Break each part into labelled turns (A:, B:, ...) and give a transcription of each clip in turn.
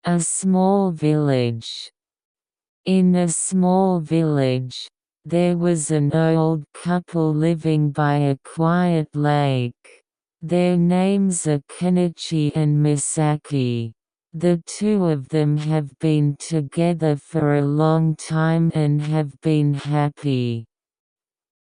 A: A small village. In a small village, there was an old couple living by a quiet lake. Their names are Kenichi and Misaki. The two of them have been together for a long time and have been happy.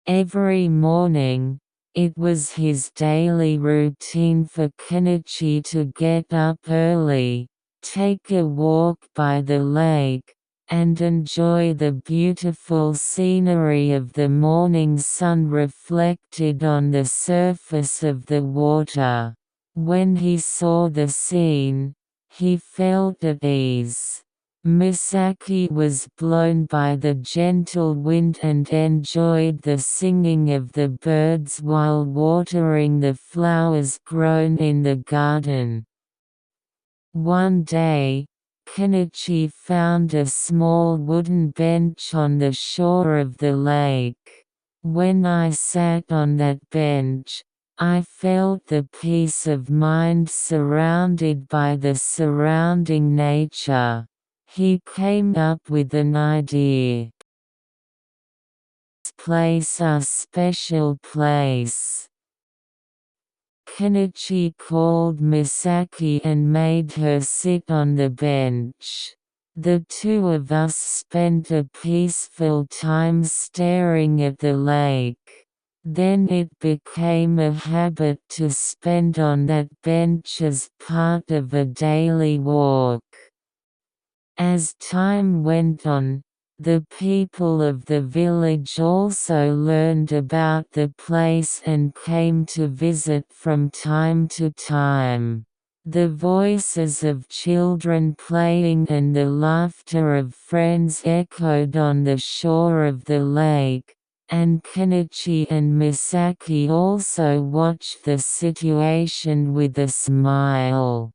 A: Every morning, it was his daily routine for Kenichi to get up early, take a walk by the lake, and enjoy the beautiful scenery of the morning sun reflected on the surface of the water. When he saw the scene, he felt at ease. Misaki was blown by the gentle wind and enjoyed the singing of the birds while watering the flowers grown in the garden. One day, Kenichi found a small wooden bench on the shore of the lake. When I sat on that bench, I felt the peace of mind surrounded by the surrounding nature. He came up with an idea. Place a special place. Kenichi called Misaki and made her sit on the bench. The two of us spent a peaceful time staring at the lake. Then it became a habit to spend on that bench as part of a daily walk. As time went on, the people of the village also learned about the place and came to visit from time to time. The voices of children playing and the laughter of friends echoed on the shore of the lake, and Kenichi and Misaki also watched the situation with a smile.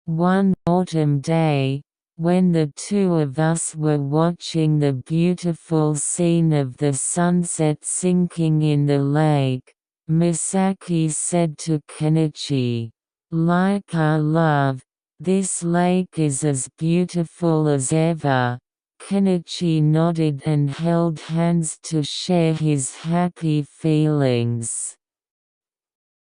A: One autumn day, when the two of us were watching the beautiful scene of the sunset sinking in the lake, Misaki said to Kenichi, "Like our love, this lake is as beautiful as ever." Kenichi nodded and held hands to share his happy feelings.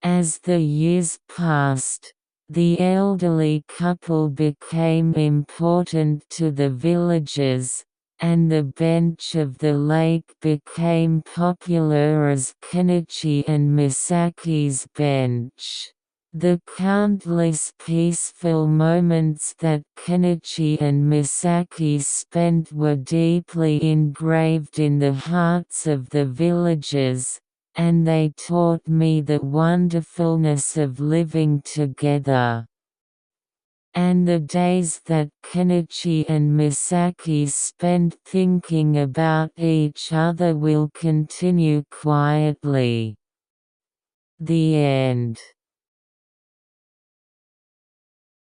A: As the years passed, the elderly couple became important to the villagers, and the bench of the lake became popular as Kenichi and Misaki's bench. The countless peaceful moments that Kenichi and Misaki spent were deeply engraved in the hearts of the villagers, and they taught me the wonderfulness of living together. And the days that Kenichi and Misaki spent thinking about each other will continue quietly. The end.